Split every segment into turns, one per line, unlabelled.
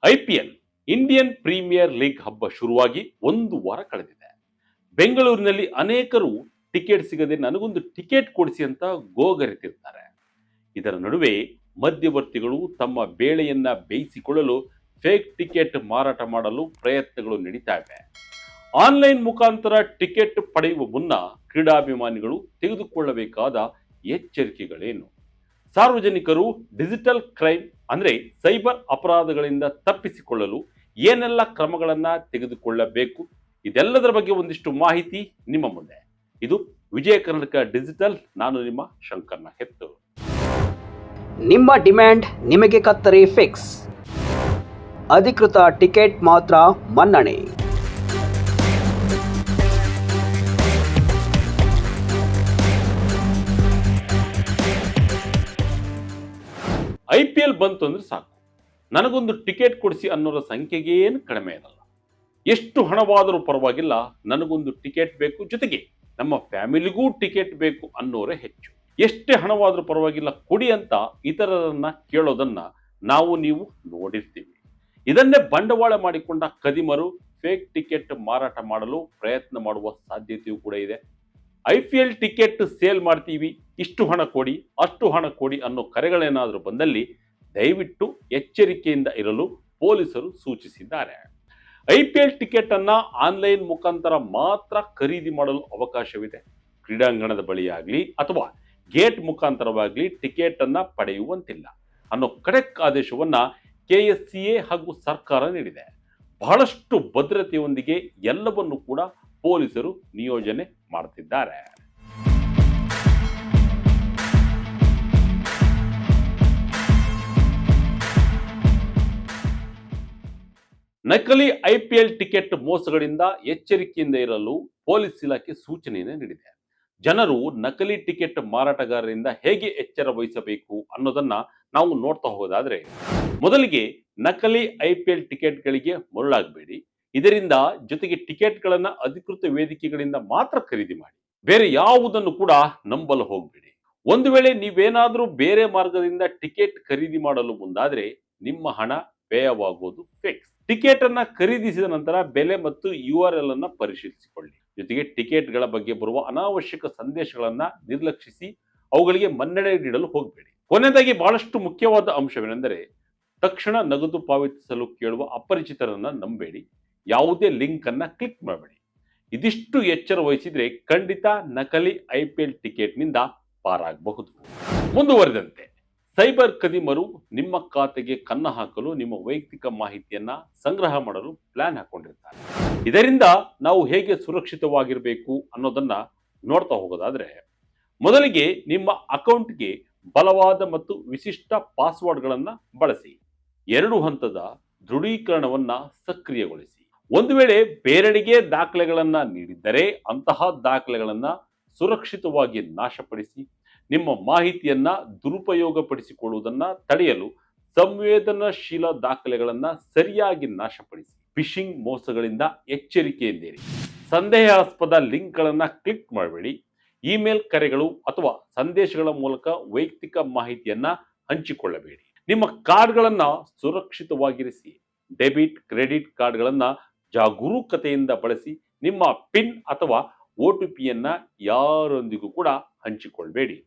IPL Indian premier league ಹಬ್ಬ ಶುರುವಾಗಿ ಒಂದು ವಾರ ಕಳೆದಿದೆ. ಬೆಂಗಳೂರಿನಲ್ಲಿ ಅನೇಕರು ಟಿಕೆಟ್ ಸಿಗದೆ ನನಗೊಂದು ಟಿಕೆಟ್ ಕೊಡಿಸಿ ಅಂತ ಗೋಗರೆತಿರ್ತಾರೆ. ಇದರ ನಡುವೆ ಮಧ್ಯವರ್ತಿಗಳು ತಮ್ಮ ಬೇಳೆಯನ್ನ ಬೇಯಿಸಿಕೊಳ್ಳಲು ಫೇಕ್ ಟಿಕೆಟ್ ಮಾರಾಟ ಮಾಡಲು ಪ್ರಯತ್ನಗಳು ನಡೀತಾ ಇವೆ. ಆನ್ಲೈನ್ ಮುಖಾಂತರ ಟಿಕೆಟ್ ಪಡೆಯುವ ಮುನ್ನ ಕ್ರೀಡಾಭಿಮಾನಿಗಳು ತೆಗೆದುಕೊಳ್ಳಬೇಕಾದ ಎಚ್ಚರಿಕೆಗಳೇನು? ಸಾರ್ವಜನಿಕರು ಡಿಜಿಟಲ್ ಕ್ರೈಮ್ ಅಂದ್ರೆ ಸೈಬರ್ ಅಪರಾಧಗಳಿಂದ ತಪ್ಪಿಸಿಕೊಳ್ಳಲು ಏನೆಲ್ಲ ಕ್ರಮಗಳನ್ನ ತೆಗೆದುಕೊಳ್ಳಬೇಕು? ಇದೆಲ್ಲದರ ಬಗ್ಗೆ ಒಂದಿಷ್ಟು ಮಾಹಿತಿ ನಿಮ್ಮ ಮುಂದೆ. ಇದು ವಿಜಯ ಕರ್ನಾಟಕ ಡಿಜಿಟಲ್. ನಾನು ನಿಮ್ಮ ಶಂಕರ್ನ ಹೆತ್ತು.
ನಿಮ್ಮ ಡಿಮ್ಯಾಂಡ್ ನಿಮಗೆ ಕತ್ತರಿ ಫಿಕ್ಸ್. ಅಧಿಕೃತ ಟಿಕೆಟ್ ಮಾತ್ರ ಮನ್ನಣೆ.
ಐಪಿಎಲ್ ಬಂತು ಅಂದ್ರೆ ಸಾಕು, ನನಗೊಂದು ಟಿಕೆಟ್ ಕೊಡಿಸಿ ಅನ್ನೋರ ಸಂಖ್ಯೆಗೆ ಏನು ಕಡಿಮೆ ಇರಲ್ಲ. ಎಷ್ಟು ಹಣವಾದರೂ ಪರವಾಗಿಲ್ಲ, ನನಗೊಂದು ಟಿಕೆಟ್ ಬೇಕು, ಜೊತೆಗೆ ನಮ್ಮ ಫ್ಯಾಮಿಲಿಗೂ ಟಿಕೆಟ್ ಬೇಕು ಅನ್ನೋರೇ ಹೆಚ್ಚು. ಎಷ್ಟೇ ಹಣವಾದರೂ ಪರವಾಗಿಲ್ಲ ಕೊಡಿ ಅಂತ ಇತರರನ್ನ ಕೇಳೋದನ್ನ ನಾವು ನೀವು ನೋಡಿರ್ತೀವಿ. ಇದನ್ನೇ ಬಂಡವಾಳ ಮಾಡಿಕೊಂಡ ಕದಿಮರು ಫೇಕ್ ಟಿಕೆಟ್ ಮಾರಾಟ ಮಾಡಲು ಪ್ರಯತ್ನ ಮಾಡುವ ಸಾಧ್ಯತೆಯೂ ಕೂಡ ಇದೆ. ಐಪಿಎಲ್ ಟಿಕೆಟ್ ಸೇಲ್ ಮಾಡ್ತೀವಿ, ಇಷ್ಟು ಹಣ ಕೊಡಿ, ಅಷ್ಟು ಹಣ ಕೊಡಿ ಅನ್ನೋ ಕರೆಗಳೇನಾದರೂ ಬಂದಲ್ಲಿ ದಯವಿಟ್ಟು ಎಚ್ಚರಿಕೆಯಿಂದ ಇರಲು ಪೊಲೀಸರು ಸೂಚಿಸಿದ್ದಾರೆ. ಐಪಿಎಲ್ ಟಿಕೆಟ್ ಅನ್ನ ಆನ್ಲೈನ್ ಮುಖಾಂತರ ಮಾತ್ರ ಖರೀದಿ ಮಾಡಲು ಅವಕಾಶವಿದೆ. ಕ್ರೀಡಾಂಗಣದ ಬಳಿಯಾಗಲಿ ಅಥವಾ ಗೇಟ್ ಮುಖಾಂತರವಾಗಲಿ ಟಿಕೆಟ್ ಅನ್ನ ಪಡೆಯುವಂತಿಲ್ಲ ಅನ್ನೋ ಖಡಕ್ ಆದೇಶವನ್ನ ಕೆಎಸ್ಸಿಎ ಹಾಗೂ ಸರ್ಕಾರ ನೀಡಿದೆ. ಬಹಳಷ್ಟು ಭದ್ರತೆಯೊಂದಿಗೆ ಎಲ್ಲವನ್ನು ಕೂಡ ಪೊಲೀಸರು ನಿಯೋಜನೆ ಮಾಡುತ್ತಿದ್ದಾರೆ. ನಕಲಿ ಐಪಿಎಲ್ ಟಿಕೆಟ್ ಮೋಸಗಳಿಂದ ಎಚ್ಚರಿಕೆಯಿಂದ ಇರಲು ಪೊಲೀಸ್ ಇಲಾಖೆ ಸೂಚನೆಯನ್ನು ನೀಡಿದೆ. ಜನರು ನಕಲಿ ಟಿಕೆಟ್ ಮಾರಾಟಗಾರರಿಂದ ಹೇಗೆ ಎಚ್ಚರ ವಹಿಸಬೇಕು ಅನ್ನೋದನ್ನ ನಾವು ನೋಡ್ತಾ ಹೋಗೋದಾದ್ರೆ, ಮೊದಲಿಗೆ ನಕಲಿ ಐಪಿಎಲ್ ಟಿಕೆಟ್ಗಳಿಗೆ ಮರುಳಾಗಬೇಡಿ. ಇದರಿಂದ ಜೊತೆಗೆ ಟಿಕೆಟ್ಗಳನ್ನ ಅಧಿಕೃತ ವೇದಿಕೆಗಳಿಂದ ಮಾತ್ರ ಖರೀದಿ ಮಾಡಿ. ಬೇರೆ ಯಾವುದನ್ನು ಕೂಡ ನಂಬಲು ಹೋಗಬೇಡಿ. ಒಂದು ವೇಳೆ ನೀವೇನಾದ್ರೂ ಬೇರೆ ಮಾರ್ಗದಿಂದ ಟಿಕೆಟ್ ಖರೀದಿ ಮಾಡಲು ಮುಂದಾದ್ರೆ ನಿಮ್ಮ ಹಣ ವ್ಯಯವಾಗುವುದು ಫಿಕ್ಸ್. ಟಿಕೆಟ್ ಅನ್ನ ಖರೀದಿಸಿದ ನಂತರ ಬೆಲೆ ಮತ್ತು URL ಅನ್ನ ಪರಿಶೀಲಿಸಿಕೊಳ್ಳಿ. ಜೊತೆಗೆ ಟಿಕೆಟ್ಗಳ ಬಗ್ಗೆ ಬರುವ ಅನಾವಶ್ಯಕ ಸಂದೇಶಗಳನ್ನ ನಿರ್ಲಕ್ಷಿಸಿ ಅವುಗಳಿಗೆ ಮನ್ನಣೆ ನೀಡಲು ಹೋಗಬೇಡಿ. ಕೊನೆಯದಾಗಿ ಬಹಳಷ್ಟು ಮುಖ್ಯವಾದ ಅಂಶವೇನೆಂದರೆ, ತಕ್ಷಣ ನಗದು ಪಾವತಿಸಲು ಕೇಳುವ ಅಪರಿಚಿತರನ್ನ ನಂಬೇಡಿ. ಯಾವುದೇ ಲಿಂಕ್ ಅನ್ನ ಕ್ಲಿಕ್ ಮಾಡಬೇಡಿ. ಇದಿಷ್ಟು ಎಚ್ಚರ ವಹಿಸಿದ್ರೆ ಖಂಡಿತ ನಕಲಿ ಐಪಿಎಲ್ ಟಿಕೆಟ್ ನಿಂದ ಪಾರಾಗಬಹುದು. ಮುಂದುವರೆದಂತೆ ಸೈಬರ್ ಕದಿಮರು ನಿಮ್ಮ ಖಾತೆಗೆ ಕನ್ನ ಹಾಕಲು ನಿಮ್ಮ ವೈಯಕ್ತಿಕ ಮಾಹಿತಿಯನ್ನ ಸಂಗ್ರಹ ಮಾಡಲು ಪ್ಲಾನ್ ಹಾಕೊಂಡಿರ್ತಾರೆ. ಇದರಿಂದ ನಾವು ಹೇಗೆ ಸುರಕ್ಷಿತವಾಗಿರಬೇಕು ಅನ್ನೋದನ್ನ ನೋಡ್ತಾ ಹೋಗೋದಾದ್ರೆ, ಮೊದಲಿಗೆ ನಿಮ್ಮ ಅಕೌಂಟ್ಗೆ ಬಲವಾದ ಮತ್ತು ವಿಶಿಷ್ಟ ಪಾಸ್ವರ್ಡ್ಗಳನ್ನ ಬಳಸಿ. 2 ಹಂತದ ದೃಢೀಕರಣವನ್ನ ಸಕ್ರಿಯಗೊಳಿಸಿ. ಒಂದು ವೇಳೆ ಬೇರೆಡೆಗೆ ದಾಖಲೆಗಳನ್ನ ನೀಡಿದ್ದರೆ ಅಂತಹ ದಾಖಲೆಗಳನ್ನ ಸುರಕ್ಷಿತವಾಗಿ ನಾಶಪಡಿಸಿ. ನಿಮ್ಮ ಮಾಹಿತಿಯನ್ನ ದುರುಪಯೋಗಪಡಿಸಿಕೊಳ್ಳುವುದನ್ನ ತಡೆಯಲು ಸಂವೇದನಾಶೀಲ ದಾಖಲೆಗಳನ್ನ ಸರಿಯಾಗಿ ನಾಶಪಡಿಸಿ. ಫಿಶಿಂಗ್ ಮೋಸಗಳಿಂದ ಎಚ್ಚರಿಕೆಯಿಂದಿರಿ. ಸಂದೇಹಾಸ್ಪದ ಲಿಂಕ್ಗಳನ್ನ ಕ್ಲಿಕ್ ಮಾಡಬೇಡಿ. ಇಮೇಲ್ ಕರೆಗಳು ಅಥವಾ ಸಂದೇಶಗಳ ಮೂಲಕ ವೈಯಕ್ತಿಕ ಮಾಹಿತಿಯನ್ನ ಹಂಚಿಕೊಳ್ಳಬೇಡಿ. ನಿಮ್ಮ ಕಾರ್ಡ್ಗಳನ್ನ ಸುರಕ್ಷಿತವಾಗಿರಿಸಿ. ಡೆಬಿಟ್, ಕ್ರೆಡಿಟ್ ಕಾರ್ಡ್ಗಳನ್ನ ಜಾಗರೂಕತೆಯಿಂದ ಬಳಸಿ. ನಿಮ್ಮ ಪಿನ್ ಅಥವಾ OTPಯನ್ನ ಯಾರೊಂದಿಗೂ ಕೂಡ ಹಂಚಿಕೊಳ್ಳಬೇಡಿ.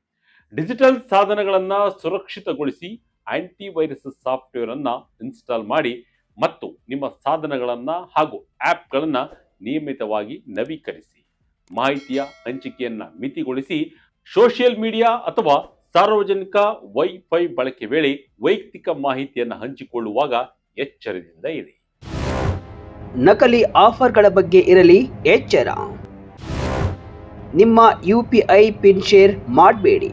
ಡಿಜಿಟಲ್ ಸಾಧನಗಳನ್ನ ಸುರಕ್ಷಿತಗೊಳಿಸಿ. ಆಂಟಿವೈರಸ್ ಸಾಫ್ಟ್ವೇರ್ ಅನ್ನ ಇನ್ಸ್ಟಾಲ್ ಮಾಡಿ ಮತ್ತು ನಿಮ್ಮ ಸಾಧನಗಳನ್ನ ಹಾಗೂ ಆಪ್ಗಳನ್ನ ನಿಯಮಿತವಾಗಿ ನವೀಕರಿಸಿ. ಮಾಹಿತಿಯ ಹಂಚಿಕೆಯನ್ನ ಮಿತಿಗೊಳಿಸಿ. ಸೋಷಿಯಲ್ ಮೀಡಿಯಾ ಅಥವಾ ಸಾರ್ವಜನಿಕ ವೈಫೈ ಬಳಕೆ ವೇಳೆ ವೈಯಕ್ತಿಕ ಮಾಹಿತಿಯನ್ನು ಹಂಚಿಕೊಳ್ಳುವಾಗ ಎಚ್ಚರದಿಂದ ಇರಿ.
ನಕಲಿ ಆಫರ್ಗಳ ಬಗ್ಗೆ ಇರಲಿ ಎಚ್ಚರ. ನಿಮ್ಮ UPI ಪಿನ್ ಶೇರ್ ಮಾಡಬೇಡಿ.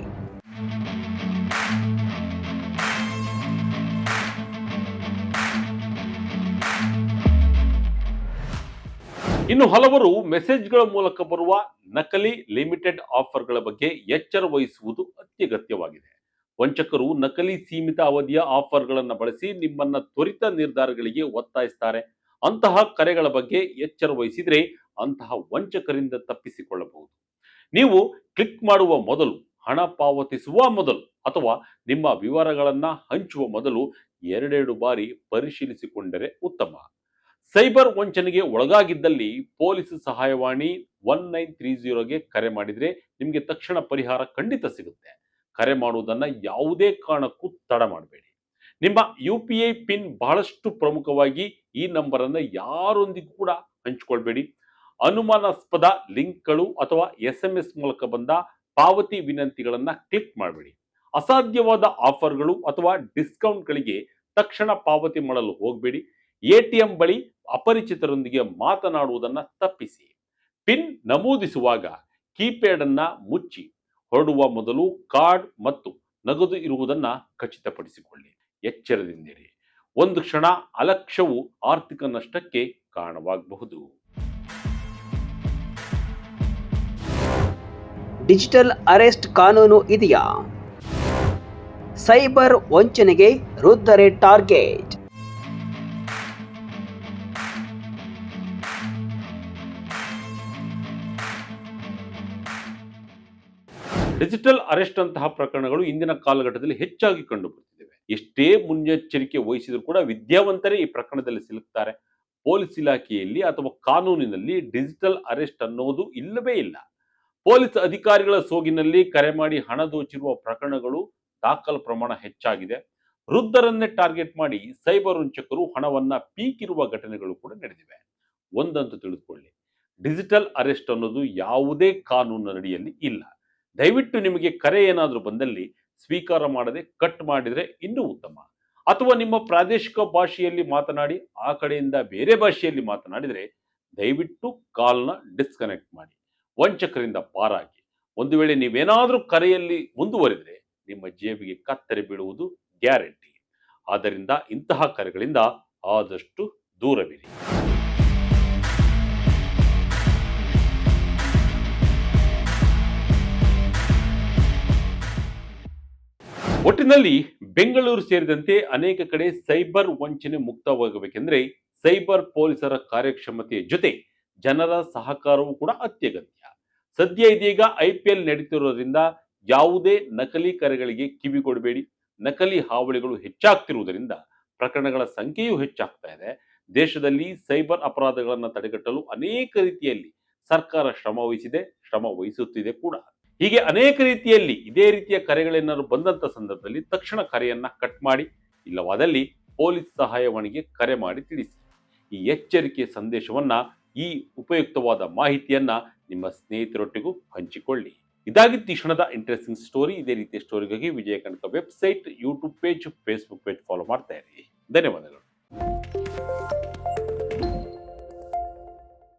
ಇನ್ನು ಹಲವರು ಮೆಸೇಜ್ಗಳ ಮೂಲಕ ಬರುವ ನಕಲಿ ಲಿಮಿಟೆಡ್ ಆಫರ್ಗಳ ಬಗ್ಗೆ ಎಚ್ಚರ ವಹಿಸುವುದು ಅತ್ಯಗತ್ಯವಾಗಿದೆ. ವಂಚಕರು ನಕಲಿ ಸೀಮಿತ ಅವಧಿಯ ಆಫರ್ಗಳನ್ನು ಬಳಸಿ ನಿಮ್ಮನ್ನ ತ್ವರಿತ ನಿರ್ಧಾರಗಳಿಗೆ ಒತ್ತಾಯಿಸ್ತಾರೆ. ಅಂತಹ ಕರೆಗಳ ಬಗ್ಗೆ ಎಚ್ಚರ ವಹಿಸಿದ್ರೆ ಅಂತಹ ವಂಚಕರಿಂದ ತಪ್ಪಿಸಿಕೊಳ್ಳಬಹುದು. ನೀವು ಕ್ಲಿಕ್ ಮಾಡುವ ಮೊದಲು, ಹಣ ಪಾವತಿಸುವ ಮೊದಲು ಅಥವಾ ನಿಮ್ಮ ವಿವರಗಳನ್ನ ಹಂಚುವ ಮೊದಲು ಎರಡೆರಡು ಬಾರಿ ಪರಿಶೀಲಿಸಿಕೊಂಡರೆ ಉತ್ತಮ. ಸೈಬರ್ ವಂಚನೆಗೆ ಒಳಗಾಗಿದ್ದಲ್ಲಿ ಪೊಲೀಸ್ ಸಹಾಯವಾಣಿ 1930ಗೆ ಕರೆ ಮಾಡಿದ್ರೆ ನಿಮಗೆ ತಕ್ಷಣ ಪರಿಹಾರ ಖಂಡಿತ ಸಿಗುತ್ತೆ. ಕರೆ ಮಾಡುವುದನ್ನ ಯಾವುದೇ ಕಾರಣಕ್ಕೂ ತಡ ಮಾಡಬೇಡಿ. ನಿಮ್ಮ UPI ಪಿನ್ ಬಹಳಷ್ಟು ಪ್ರಮುಖವಾಗಿ. ಈ ನಂಬರ್ ಅನ್ನು ಯಾರೊಂದಿಗೂ ಕೂಡ ಹಂಚಿಕೊಳ್ಬೇಡಿ. ಅನುಮಾನಾಸ್ಪದ ಲಿಂಕ್ಗಳು ಅಥವಾ SMS ಮೂಲಕ ಬಂದ ಪಾವತಿ ವಿನಂತಿಗಳನ್ನ ಕ್ಲಿಕ್ ಮಾಡಬೇಡಿ. ಅಸಾಧ್ಯವಾದ ಆಫರ್ಗಳು ಅಥವಾ ಡಿಸ್ಕೌಂಟ್ಗಳಿಗೆ ತಕ್ಷಣ ಪಾವತಿ ಮಾಡಲು ಹೋಗಬೇಡಿ. ATM ಬಳಿ ಅಪರಿಚಿತರೊಂದಿಗೆ ಮಾತನಾಡುವುದನ್ನ ತಪ್ಪಿಸಿ. ಪಿನ್ ನಮೂದಿಸುವಾಗ ಕೀಪ್ಯಾಡ್ ಅನ್ನ ಮುಚ್ಚಿ. ಹೊರಡುವ ಮೊದಲು ಕಾರ್ಡ್ ಮತ್ತು ನಗದು ಇರುವುದನ್ನ ಖಚಿತಪಡಿಸಿಕೊಳ್ಳಿ. ಎಚ್ಚರದಿಂದಿರಿ. ಒಂದು ಕ್ಷಣ ಅಲಕ್ಷ್ಯವು ಆರ್ಥಿಕ ನಷ್ಟಕ್ಕೆ ಕಾರಣವಾಗಬಹುದು.
ಡಿಜಿಟಲ್ ಅರೆಸ್ಟ್ ಕಾನೂನು ಇದೆಯಾ? ಸೈಬರ್ ವಂಚನೆಗೆ ವೃದ್ಧರೇ ಟಾರ್ಗೆಟ್.
ಡಿಜಿಟಲ್ ಅರೆಸ್ಟ್ ಅಂತಹ ಪ್ರಕರಣಗಳು ಇಂದಿನ ಕಾಲಘಟ್ಟದಲ್ಲಿ ಹೆಚ್ಚಾಗಿ ಕಂಡುಬರುತ್ತಿವೆ. ಎಷ್ಟೇ ಮುನ್ನೆಚ್ಚರಿಕೆ ವಹಿಸಿದರೂ ಕೂಡ ವಿದ್ಯಾವಂತರೇ ಈ ಪ್ರಕರಣದಲ್ಲಿ ಸಿಲುಕ್ತಾರೆ. ಪೊಲೀಸ್ ಇಲಾಖೆಯಲ್ಲಿ ಅಥವಾ ಕಾನೂನಿನಲ್ಲಿ ಡಿಜಿಟಲ್ ಅರೆಸ್ಟ್ ಅನ್ನೋದು ಇಲ್ಲವೇ ಇಲ್ಲ. ಪೊಲೀಸ್ ಅಧಿಕಾರಿಗಳ ಸೋಗಿನಲ್ಲಿ ಕರೆ ಮಾಡಿ ಹಣ ದೋಚಿರುವ ಪ್ರಕರಣಗಳು ದಾಖಲು ಪ್ರಮಾಣ ಹೆಚ್ಚಾಗಿದೆ. ವೃದ್ಧರನ್ನೇ ಟಾರ್ಗೆಟ್ ಮಾಡಿ ಸೈಬರ್ ವಂಚಕರು ಹಣವನ್ನ ಪೀಕಿರುವ ಘಟನೆಗಳು ಕೂಡ ನಡೆದಿವೆ. ಒಂದಂತೂ ತಿಳಿದುಕೊಳ್ಳಿ, ಡಿಜಿಟಲ್ ಅರೆಸ್ಟ್ ಅನ್ನೋದು ಯಾವುದೇ ಕಾನೂನಿನಡಿಯಲ್ಲಿ ಇಲ್ಲ. ದಯವಿಟ್ಟು ನಿಮಗೆ ಕರೆ ಏನಾದರೂ ಬಂದಲ್ಲಿ ಸ್ವೀಕಾರ ಮಾಡದೆ ಕಟ್ ಮಾಡಿದ್ರೆ ಇನ್ನೂ ಉತ್ತಮ. ಅಥವಾ ನಿಮ್ಮ ಪ್ರಾದೇಶಿಕ ಭಾಷೆಯಲ್ಲಿ ಮಾತನಾಡಿ ಆ ಕಡೆಯಿಂದ ಬೇರೆ ಭಾಷೆಯಲ್ಲಿ ಮಾತನಾಡಿದರೆ ದಯವಿಟ್ಟು ಕಾಲ್ನ ಡಿಸ್ಕನೆಕ್ಟ್ ಮಾಡಿ. ವಂಚಕರಿಂದ ಪಾರಾಗಿ. ಒಂದು ವೇಳೆ ನೀವೇನಾದರೂ ಕರೆಯಲ್ಲಿ ಮುಂದುವರಿದರೆ ನಿಮ್ಮ ಜೇಬಿಗೆ ಕತ್ತರಿ ಬೀಳುವುದು ಗ್ಯಾರಂಟಿ. ಆದ್ದರಿಂದ ಇಂತಹ ಕರೆಗಳಿಂದ ಆದಷ್ಟು ದೂರವಿರಿ. ಒಟ್ಟಿನಲ್ಲಿ ಬೆಂಗಳೂರು ಸೇರಿದಂತೆ ಅನೇಕ ಕಡೆ ಸೈಬರ್ ವಂಚನೆ ಮುಕ್ತವಾಗಬೇಕೆಂದ್ರೆ ಸೈಬರ್ ಪೊಲೀಸರ ಕಾರ್ಯಕ್ಷಮತೆಯ ಜೊತೆ ಜನರ ಸಹಕಾರವೂ ಕೂಡ ಅತ್ಯಗತ್ಯ. ಸದ್ಯ ಇದೀಗ IPL ನಡೀತಿರೋದ್ರಿಂದ ಯಾವುದೇ ನಕಲಿ ಕರೆಗಳಿಗೆ ಕಿವಿ ಕೊಡಬೇಡಿ. ನಕಲಿ ಹಾವಳಿಗಳು ಹೆಚ್ಚಾಗ್ತಿರುವುದರಿಂದ ಪ್ರಕರಣಗಳ ಸಂಖ್ಯೆಯೂ ಹೆಚ್ಚಾಗ್ತಾ ಇದೆ. ದೇಶದಲ್ಲಿ ಸೈಬರ್ ಅಪರಾಧಗಳನ್ನು ತಡೆಗಟ್ಟಲು ಅನೇಕ ರೀತಿಯಲ್ಲಿ ಸರ್ಕಾರ ಶ್ರಮ ವಹಿಸುತ್ತಿದೆ ಕೂಡ. ಹೀಗೆ ಅನೇಕ ರೀತಿಯಲ್ಲಿ ಇದೇ ರೀತಿಯ ಕರೆಗಳೇನಾದ್ರು ಬಂದಂತ ಸಂದರ್ಭದಲ್ಲಿ ತಕ್ಷಣ ಕರೆಯನ್ನ ಕಟ್ ಮಾಡಿ. ಇಲ್ಲವಾದಲ್ಲಿ ಪೊಲೀಸ್ ಸಹಾಯವಾಣಿಗೆ ಕರೆ ಮಾಡಿ ತಿಳಿಸಿ. ಈ ಎಚ್ಚರಿಕೆಯ ಸಂದೇಶವನ್ನ, ಈ ಉಪಯುಕ್ತವಾದ ಮಾಹಿತಿಯನ್ನ ನಿಮ್ಮ ಸ್ನೇಹಿತರೊಟ್ಟಿಗೂ ಹಂಚಿಕೊಳ್ಳಿ. ಇದಾಗಿತ್ತು ಈ ಕ್ಷಣದ ಇಂಟ್ರೆಸ್ಟಿಂಗ್ ಸ್ಟೋರಿ. ಇದೇ ರೀತಿಯ ಸ್ಟೋರಿಗಾಗಿ Vijaya Kanaka website, YouTube page, Facebook page follow ಮಾಡ್ತಾ ಇರಿ. ಧನ್ಯವಾದಗಳು.